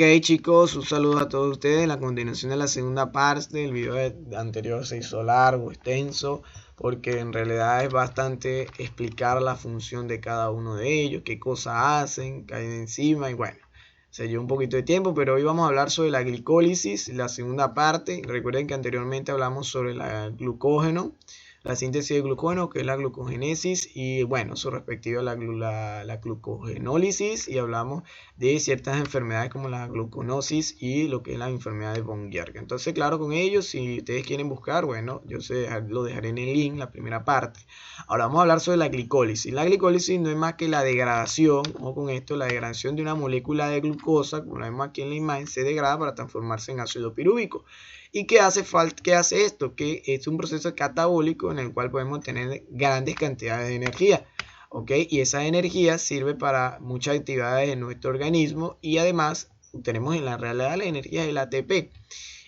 Ok chicos, un saludo a todos ustedes. En la continuación de la segunda parte del video anterior se hizo largo, extenso, porque en realidad es bastante explicar la función de cada uno de ellos, qué cosas hacen, caen encima y bueno, se llevó un poquito de tiempo, pero hoy vamos a hablar sobre la glicólisis, la segunda parte. Recuerden que anteriormente hablamos sobre el glucógeno, la síntesis de glucógeno, que es la glucogénesis, y bueno, su respectiva la glucogenólisis, y hablamos de ciertas enfermedades como la gluconosis y lo que es la enfermedad de von Wiersbe. Entonces, claro, con ellos, si ustedes quieren buscar, bueno, lo dejaré en el link, la primera parte. Ahora vamos a hablar sobre la glicólisis. La glicólisis no es más que la degradación, o con esto, la degradación de una molécula de glucosa, como la vemos aquí en la imagen, se degrada para transformarse en ácido pirúvico. ¿Y qué hace esto? Que es un proceso catabólico en el cual podemos tener grandes cantidades de energía. ¿Ok? Y esa energía sirve para muchas actividades en nuestro organismo y además tenemos en la realidad la energía del ATP.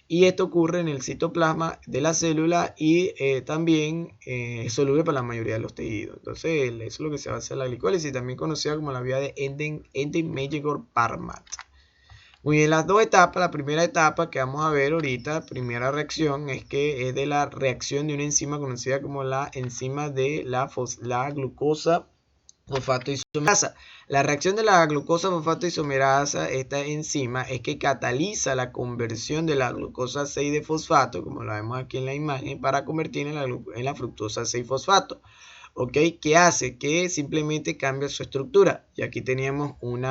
Y esto ocurre en el citoplasma de la célula y también es soluble para la mayoría de los tejidos. Entonces, eso es lo que se basa en la glicólisis, también conocida como la vía de Eden-Meyerscough-Parmaat. Muy bien, las dos etapas. La primera etapa que vamos a ver ahorita, primera reacción, es de la reacción de una enzima conocida como la enzima de la glucosa fosfato isomerasa. La reacción de la glucosa fosfato isomerasa, esta enzima, es que cataliza la conversión de la glucosa 6 de fosfato, como lo vemos aquí en la imagen, para convertirla en la fructosa 6 fosfato. ¿Ok? ¿Qué hace? Que simplemente cambia su estructura. Y aquí teníamos un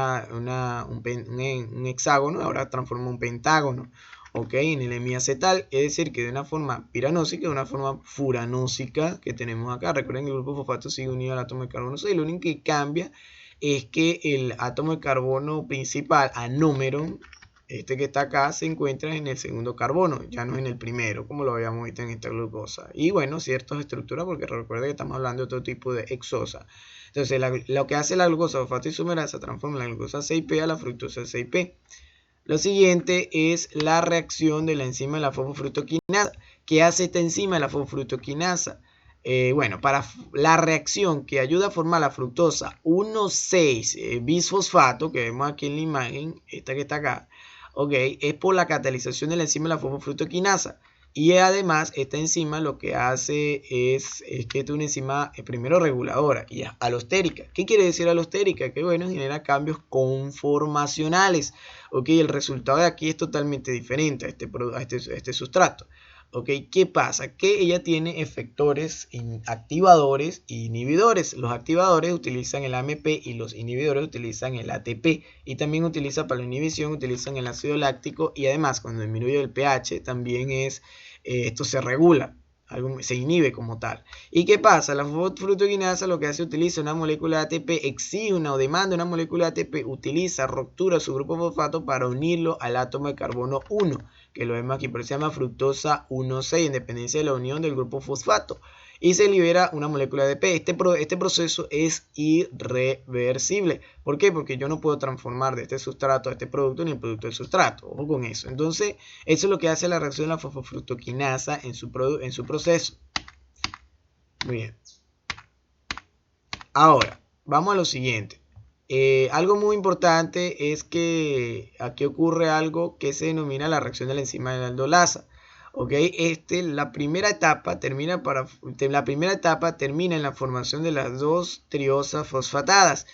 hexágono, ahora transforma un pentágono. ¿Ok? En el hemiacetal, es decir, que de una forma piranósica, de una forma furanósica que tenemos acá. Recuerden que el grupo fosfato sigue unido al átomo de carbono 6. Lo único que cambia es que el átomo de carbono principal, anómero, este que está acá, se encuentra en el segundo carbono, ya no en el primero, como lo habíamos visto en esta glucosa. Y bueno, ciertas estructuras, porque recuerda que estamos hablando de otro tipo de hexosa. Entonces, lo que hace la glucosa fosfato isomerasa transforma la glucosa 6P a la fructosa 6P. Lo siguiente es la reacción de la enzima de la fosfofructoquinasa. ¿Qué hace esta enzima de la fosfofructoquinasa? Bueno, para la reacción que ayuda a formar la fructosa 1,6 bisfosfato, que vemos aquí en la imagen, esta que está acá, okay, es por la catalización de la enzima de la fosfofructoquinasa. Y además, esta enzima lo que hace es que es una enzima primero reguladora y alostérica. ¿Qué quiere decir alostérica? Que bueno, genera cambios conformacionales. Ok, el resultado de aquí es totalmente diferente a este sustrato. Ok, ¿qué pasa? Que ella tiene efectores activadores e inhibidores. Los activadores utilizan el AMP y los inhibidores utilizan el ATP. Y también utiliza para la inhibición, utilizan el ácido láctico. Y además, cuando disminuye el pH, también esto se regula, se inhibe como tal. ¿Y qué pasa? La fosfofructoquinasa lo que hace, utiliza una molécula de ATP, exige o demanda una molécula de ATP, utiliza, ruptura su grupo fosfato para unirlo al átomo de carbono 1, que lo vemos aquí, pero se llama fructosa 1,6, en dependencia de la unión del grupo fosfato. Y se libera una molécula de ATP. Este proceso es irreversible. ¿Por qué? Porque yo no puedo transformar de este sustrato a este producto ni el producto del sustrato. Ojo con eso. Entonces, eso es lo que hace la reacción de la fosfofructoquinasa en su proceso. Muy bien. Ahora, vamos a lo siguiente. Algo muy importante es que aquí ocurre algo que se denomina la reacción de la enzima de la aldolasa. Ok, la primera etapa termina en la formación de las dos triosas fosfatadas,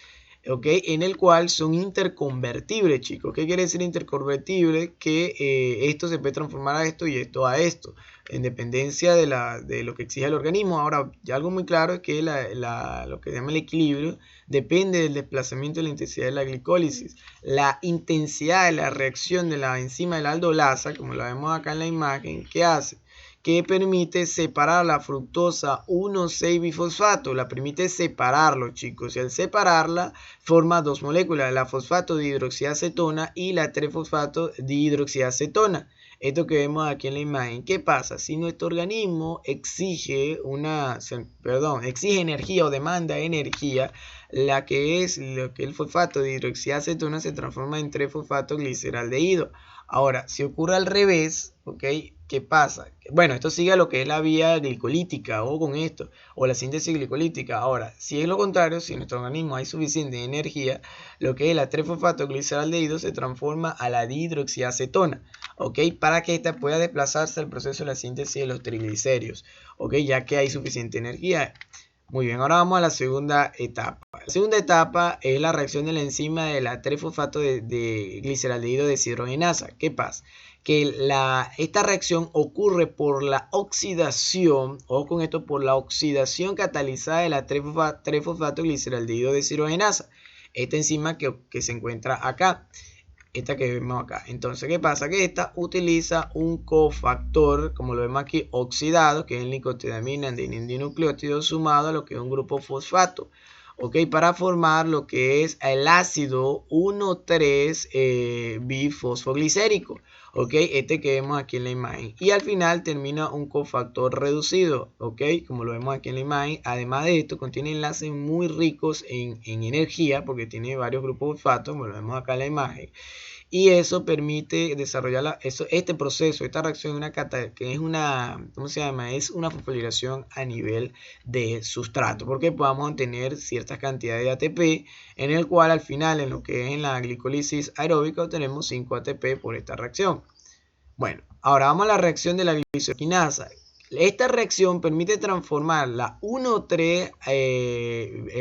ok, en el cual son interconvertibles, chicos. ¿Qué quiere decir interconvertible? Que esto se puede transformar a esto y esto a esto, en dependencia de lo que exige el organismo. Ahora, ya algo muy claro es que lo que se llama el equilibrio depende del desplazamiento y la intensidad de la glicólisis. La intensidad de la reacción de la enzima de la aldolasa, como la vemos acá en la imagen, ¿qué hace? Que permite separar la fructosa 1,6 bifosfato, la permite separarlo, chicos, y al separarla forma dos moléculas, la fosfato dihidroxiacetona y la 3-fosfato dihidroxiacetona. Esto que vemos aquí en la imagen. ¿Qué pasa? Si nuestro organismo exige energía o demanda energía, lo que es el fosfato de hidroxiacetona se transforma en 3-fosfato gliceraldehído. Ahora, si ocurre al revés, ¿ok? ¿Qué pasa? Bueno, esto sigue a lo que es la vía glicolítica, o con esto, o la síntesis glicolítica. Ahora, si es lo contrario, si en nuestro organismo hay suficiente energía, lo que es la 3-fosfato gliceraldehído se transforma a la dihidroxiacetona, ¿ok? Para que ésta pueda desplazarse al proceso de la síntesis de los triglicéridos, ¿ok? Ya que hay suficiente energía. Muy bien, ahora vamos a la segunda etapa. La segunda etapa es la reacción de la enzima de la 3-fosfato de gliceraldehído deshidrogenasa. ¿Qué pasa? Que esta reacción ocurre por la oxidación, o con esto, por la oxidación catalizada de la 3-fosfato gliceraldehído deshidrogenasa. Esta enzima que se encuentra acá. Esta que vemos acá. Entonces, ¿qué pasa? Que esta utiliza un cofactor, como lo vemos aquí, oxidado, que es el nicotinamina dinucleótido sumado a lo que es un grupo fosfato, ¿ok? Para formar lo que es el ácido 1,3 bifosfoglicérico, ¿ok? Este que vemos aquí en la imagen. Y al final termina un cofactor reducido, ¿ok? Como lo vemos aquí en la imagen. Además de esto, contiene enlaces muy ricos en energía, porque tiene varios grupos fosfatos, como lo vemos acá en la imagen. Y eso permite desarrollar este proceso, esta reacción, que es una, ¿cómo se llama? Es una fosforilación a nivel de sustrato, porque podamos tener ciertas cantidades de ATP, en el cual al final, en lo que es en la glicólisis aeróbica, obtenemos 5 ATP por esta reacción. Bueno, ahora vamos a la reacción de la glicoquinasa. Esta reacción permite transformar el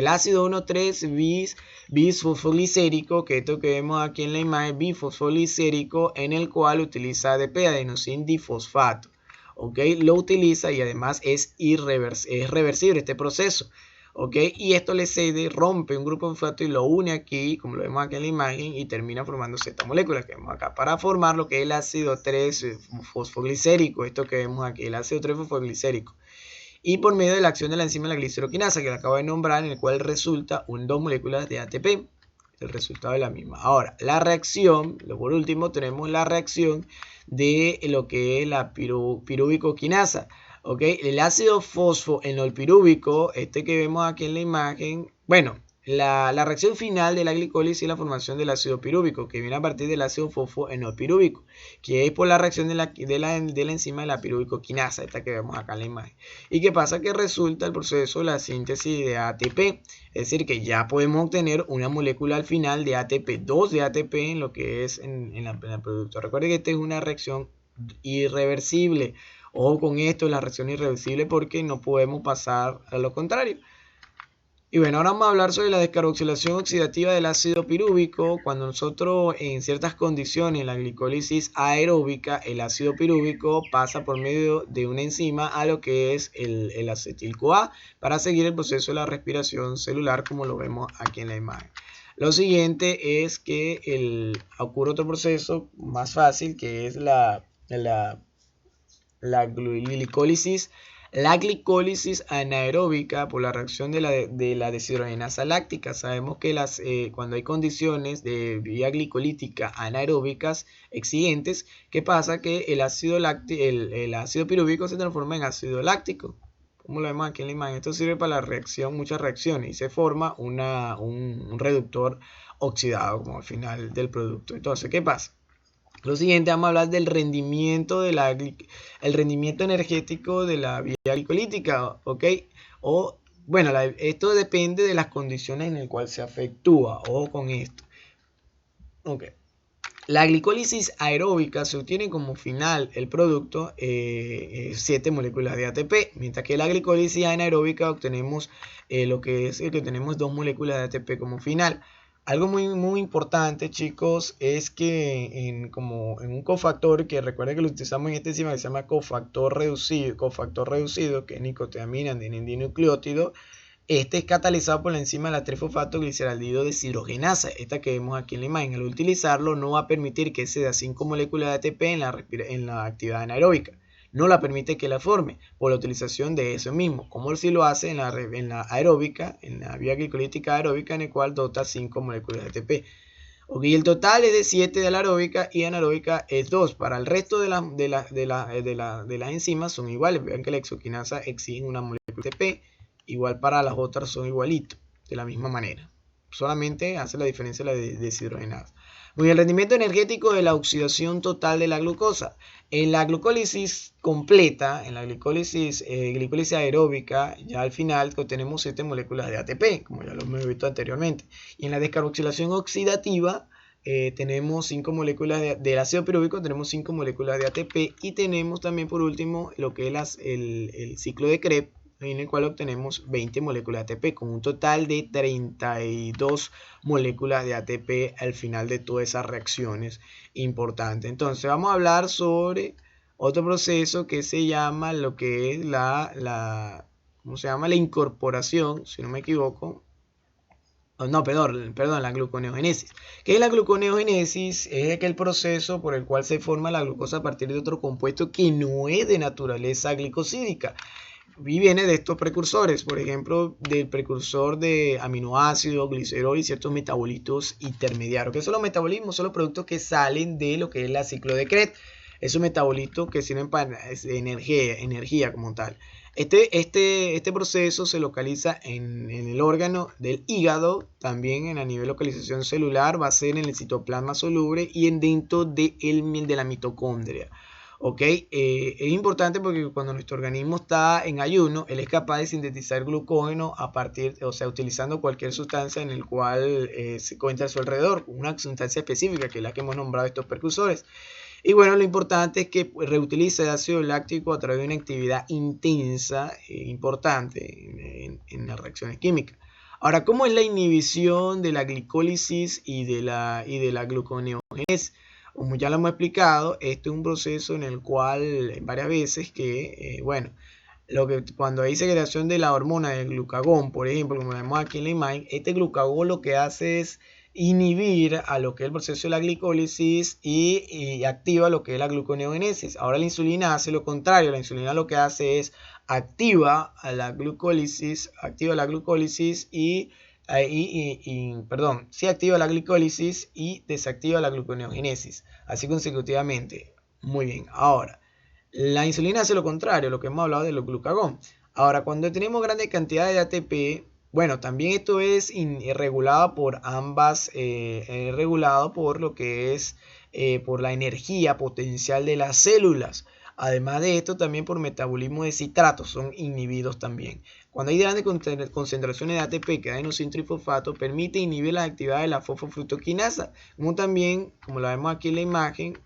ácido 1,3 bisfosfolicérico, que esto que vemos aquí en la imagen, bifosfolicérico, en el cual utiliza ADP, adenosín difosfato. ¿Ok? Lo utiliza y además es reversible este proceso. ¿Ok? Y esto le cede, rompe un grupo de fosfato y lo une aquí, como lo vemos aquí en la imagen, y termina formándose esta molécula que vemos acá, para formar lo que es el ácido 3-fosfoglicérico, esto que vemos aquí, el ácido 3-fosfoglicérico. Y por medio de la acción de la enzima de la gliceroquinasa, que la acabo de nombrar, en el cual resulta dos moléculas de ATP, el resultado de la misma. Ahora, la reacción, por último, tenemos la reacción de lo que es la pirubicoquinasa. ¿Okay? El ácido fosfoenolpirúvico, este que vemos aquí en la imagen, bueno, la reacción final de la glicólisis es la formación del ácido pirúvico, que viene a partir del ácido fosfoenolpirúvico, que es por la reacción de la enzima de la pirubicoquinasa, esta que vemos acá en la imagen. ¿Y qué pasa? Que resulta el proceso de la síntesis de ATP, es decir, que ya podemos obtener una molécula al final de ATP, 2 de ATP en lo que es en el producto. Recuerden que esta es una reacción irreversible. Ojo con esto, la reacción irreversible, porque no podemos pasar a lo contrario. Y bueno, ahora vamos a hablar sobre la descarboxilación oxidativa del ácido pirúvico. Cuando nosotros en ciertas condiciones, en la glicólisis aeróbica, el ácido pirúvico pasa por medio de una enzima a lo que es el acetil-CoA para seguir el proceso de la respiración celular, como lo vemos aquí en la imagen. Lo siguiente es que ocurre otro proceso más fácil, que es la glicólisis anaeróbica por la reacción de la deshidrogenasa láctica. Sabemos que cuando hay condiciones de vía glicolítica anaeróbicas exigentes, ¿qué pasa? Que el ácido pirúvico se transforma en ácido láctico, como lo vemos aquí en la imagen. Esto sirve para la reacción, muchas reacciones, y se forma un reductor oxidado como al final del producto. Entonces, ¿qué pasa? Lo siguiente, vamos a hablar del rendimiento el rendimiento energético de la vía glicolítica, ¿ok? Bueno, esto depende de las condiciones en las cuales se efectúa. Ojo con esto. Ok. La glicólisis aeróbica se obtiene como final el producto 7 moléculas de ATP, mientras que la glicólisis anaeróbica obtenemos tenemos 2 moléculas de ATP como final. Algo muy importante, chicos, es que en un cofactor, que recuerden que lo utilizamos en esta enzima que se llama cofactor reducido, que es nicotinamina dinucleótido, este es catalizado por la enzima de la 3-fosfato gliceraldehído deshidrogenasa, esta que vemos aquí en la imagen. Al utilizarlo no va a permitir que se dé 5 moléculas de ATP en la actividad anaeróbica. No la permite que la forme por la utilización de eso mismo, como si lo hace en la aeróbica, en la vía glicolítica aeróbica, en el cual dota 5 moléculas de ATP. Okay, el total es de 7 de la aeróbica y anaeróbica es 2. Para el resto de las enzimas son iguales. Vean que la exoquinasa exige una molécula de ATP, igual para las otras son igualitos. de la misma manera. Solamente hace la diferencia la deshidrogenasa. Muy bien, el rendimiento energético de la oxidación total de la glucosa. En la glucólisis completa, en la glucólisis aeróbica, ya al final obtenemos 7 moléculas de ATP, como ya lo hemos visto anteriormente. Y en la descarboxilación oxidativa, tenemos 5 moléculas del ácido pirúvico, tenemos 5 moléculas de ATP y tenemos también por último lo que es el ciclo de Krebs, en el cual obtenemos 20 moléculas de ATP con un total de 32 moléculas de ATP al final de todas esas reacciones importantes. Entonces vamos a hablar sobre otro proceso que se llama lo que es ¿cómo se llama? La incorporación, si no me equivoco. No, perdón, la gluconeogénesis. ¿Qué es la gluconeogénesis? Es aquel proceso por el cual se forma la glucosa a partir de otro compuesto que no es de naturaleza glicosídica. Y viene de estos precursores, por ejemplo, del precursor de aminoácidos, glicerol y ciertos metabolitos intermediarios. ¿Qué son los metabolismos? Son los productos que salen de lo que es la ciclo de Krebs. Esos metabolitos que sirven para energía como tal. Este proceso se localiza en el órgano del hígado, también a nivel de localización celular, va a ser en el citoplasma soluble y dentro de la mitocondria. ¿Ok? Es importante porque cuando nuestro organismo está en ayuno, él es capaz de sintetizar glucógeno utilizando cualquier sustancia en el cual se encuentra a su alrededor, una sustancia específica que es la que hemos nombrado estos precursores. Y bueno, lo importante es que reutiliza el ácido láctico a través de una actividad intensa, importante en las reacciones químicas. Ahora, ¿cómo es la inhibición de la glicólisis y de la gluconeogénesis? Como ya lo hemos explicado, este es un proceso en el cual varias veces cuando hay segregación de la hormona del glucagón, por ejemplo, como vemos aquí en la imagen, este glucagón lo que hace es inhibir a lo que es el proceso de la glicólisis y activa lo que es la gluconeogénesis. Ahora la insulina hace lo contrario, la insulina lo que hace es activa la glucólisis activa la glicólisis y desactiva la gluconeogénesis, así consecutivamente. Muy bien, ahora la insulina hace lo contrario, lo que hemos hablado del glucagón. Ahora, cuando tenemos grandes cantidades de ATP, bueno, también esto es regulado por ambas, regulado por lo que es por la energía potencial de las células. Además de esto, también por metabolismo de citratos son inhibidos también. Cuando hay grandes concentraciones de ATP que da en un trifosfato, permite inhibir las actividades de la fosfofructoquinasa, como también, como la vemos aquí en la imagen,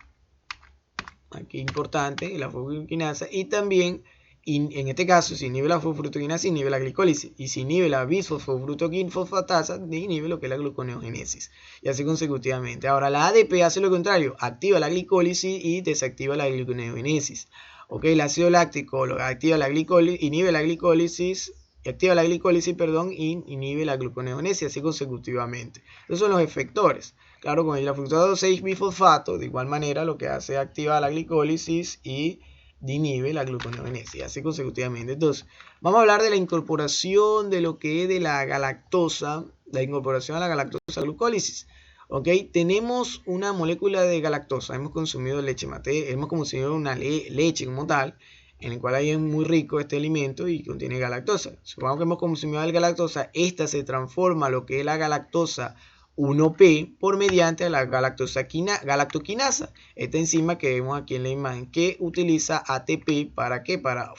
aquí importante, la fosfofructoquinasa, y también en este caso, si inhibe la fosfofructoquinasa, inhibe la glicólisis. Y si inhibe la bisfosfosfructoquinfosfatasa, inhibe lo que es la gluconeogénesis. Y así consecutivamente. Ahora, la ADP hace lo contrario. Activa la glicólisis y desactiva la gluconeogénesis. Ok, el ácido láctico activa la glicólisis, inhibe la glicólisis, activa la glicólisis, y inhibe la gluconeogénesis, así consecutivamente. Esos son los efectores. Claro, con el fructosa 6-bifosfato, de igual manera, lo que hace es activar la glicólisis y inhibe la gluconeogénesis, así consecutivamente. Entonces, vamos a hablar de la incorporación de lo que es de la galactosa, la incorporación a la galactosa a la glucólisis. Ok, tenemos una molécula de galactosa, hemos consumido leche mate, hemos consumido una leche como tal, en el cual ahí es muy rico este alimento y contiene galactosa. Supongamos que hemos consumido la galactosa, esta se transforma a lo que es la galactosa 1P por mediante la galactoquinasa, esta enzima que vemos aquí en la imagen, que utiliza ATP ¿para qué? Para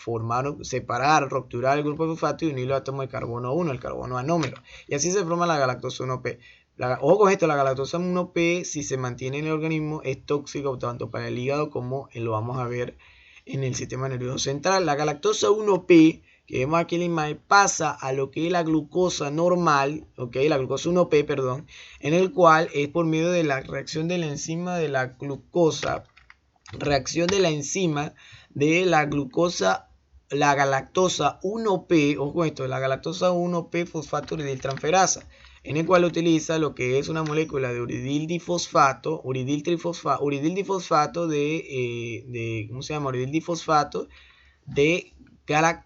separar, rupturar el grupo de fosfato y unir los átomos de carbono 1, el carbono anómero, y así se forma la galactosa 1P. Ojo con esto, la galactosa 1P, si se mantiene en el organismo, es tóxica tanto para el hígado como lo vamos a ver en el sistema nervioso central. La galactosa 1P que vemos aquí en la imagen pasa a lo que es la glucosa normal, la glucosa 1P, perdón, en el cual es por medio de la reacción de la enzima de la glucosa, la galactosa 1P, ojo esto, la galactosa 1P fosfato uridil transferasa, en el cual utiliza lo que es una molécula de uridil difosfato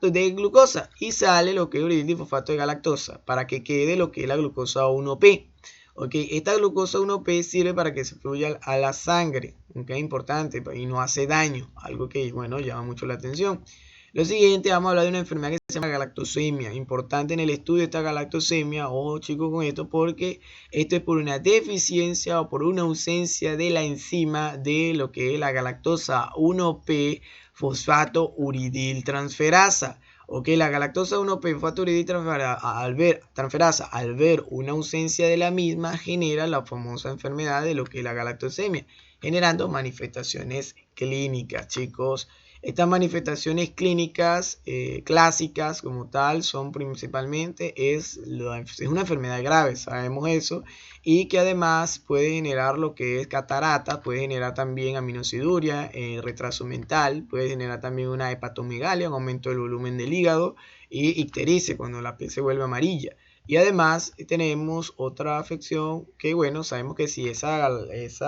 de glucosa, y sale lo que es uridil difosfato de galactosa para que quede lo que es la glucosa 1P. Esta glucosa 1P sirve para que se fluya a la sangre, importante, y no hace daño, algo que llama mucho la atención. Lo siguiente, vamos a hablar de una enfermedad que se llama galactosemia. Importante en el estudio de esta galactosemia, ojo chicos con esto, porque esto es por una deficiencia o por una ausencia de la enzima de lo que es la galactosa 1P fosfato uridil transferasa. Ok, la galactosa 1P fosfato uridil transferasa, al ver una ausencia de la misma, genera la famosa enfermedad de lo que es la galactosemia, generando manifestaciones clínicas, chicos. Estas manifestaciones clínicas clásicas como tal son principalmente es una enfermedad grave, sabemos eso, y que además puede generar lo que es catarata, puede generar también aminociduria, retraso mental, puede generar también una hepatomegalia, un aumento del volumen del hígado y ictericia cuando la piel se vuelve amarilla. Y además tenemos otra afección que, bueno, sabemos que si esa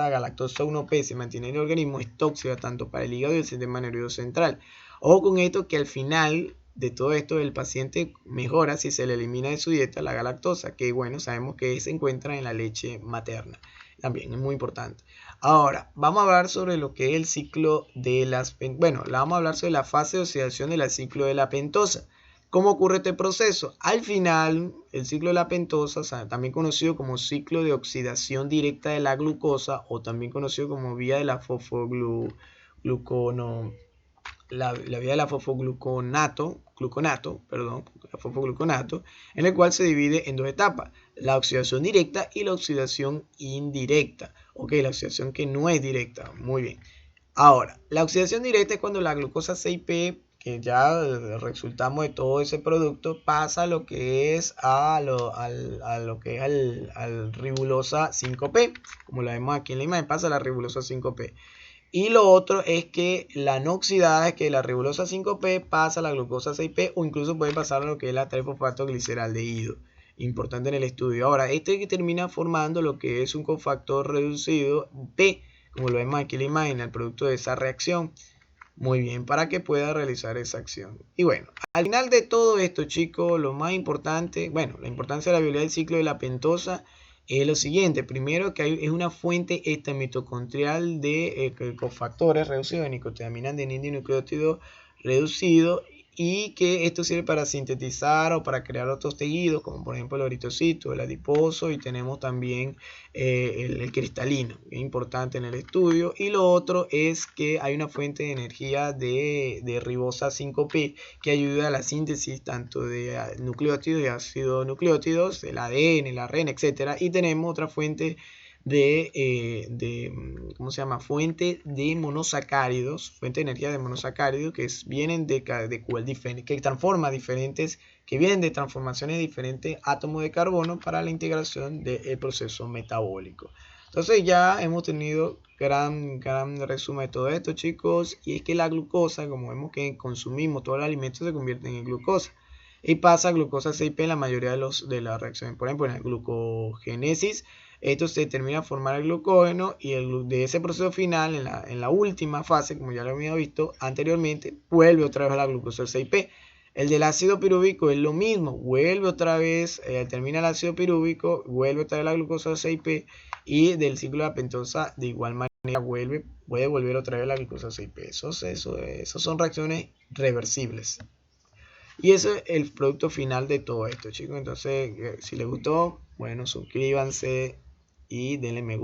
galactosa 1P se mantiene en el organismo es tóxica tanto para el hígado y el sistema nervioso central. Ojo con esto, que al final de todo esto el paciente mejora si se le elimina de su dieta la galactosa, que bueno, sabemos que se encuentra en la leche materna. También es muy importante. Ahora, vamos a hablar sobre lo que es el ciclo de las... Bueno, vamos a hablar sobre la fase de oxidación del ciclo de la pentosa. ¿Cómo ocurre este proceso? Al final, el ciclo de la pentosa, también conocido como ciclo de oxidación directa de la glucosa o también conocido como vía de la fosfogluconato, en el cual se divide en dos etapas, la oxidación directa y la oxidación indirecta. Ok, la oxidación que no es directa, muy bien. Ahora, la oxidación directa es cuando la glucosa 6P, que ya resultamos de todo ese producto, pasa a lo que es al ribulosa 5P, como la vemos aquí en la imagen, pasa a la ribulosa 5P. Y lo otro es que la no oxidada es que la ribulosa 5P pasa a la glucosa 6P o incluso puede pasar a lo que es la 3-fosfatoglicerdaldehído. Importante en el estudio. Ahora, este que termina formando lo que es un cofactor reducido P, como lo vemos aquí en la imagen, el producto de esa reacción. Muy bien, para que pueda realizar esa acción. Y bueno, al final de todo esto, chicos, lo más importante, bueno, la importancia de la viabilidad del ciclo de la pentosa es lo siguiente. Primero, que es una fuente mitocondrial de cofactores reducidos de nicotinamina, adenina y nucleótido reducido, y que esto sirve para sintetizar o para crear otros tejidos, como por ejemplo el eritrocito, el adiposo, y tenemos también el cristalino, que es importante en el estudio. Y lo otro es que hay una fuente de energía de ribosa 5P que ayuda a la síntesis tanto de nucleótidos y ácidos nucleótidos, el ADN, el ARN, etc. Y tenemos otra fuente ¿cómo se llama? Fuente de monosacáridos, fuente de energía de monosacáridos que vienen que transforma diferentes, que vienen de transformaciones de diferentes átomos de carbono para la integración del proceso metabólico. Entonces ya hemos tenido gran resumen de todo esto, chicos, y es que la glucosa, como vemos que consumimos todos los alimentos, se convierten en glucosa y pasa a glucosa 6P en la mayoría de las reacciones. Por ejemplo, en la glucogénesis, esto se termina a formar el glucógeno y de ese proceso final, en la última fase, como ya lo habíamos visto anteriormente, vuelve otra vez a la glucosa 6P. El del ácido pirúvico es lo mismo, vuelve otra vez, termina el ácido pirúvico, vuelve otra vez la glucosa 6P, y del ciclo de la pentosa de igual manera puede volver otra vez la glucosa 6P. Esos son reacciones reversibles. Y eso es el producto final de todo esto, chicos. Entonces, si les gustó, bueno, suscríbanse y denle me gusta.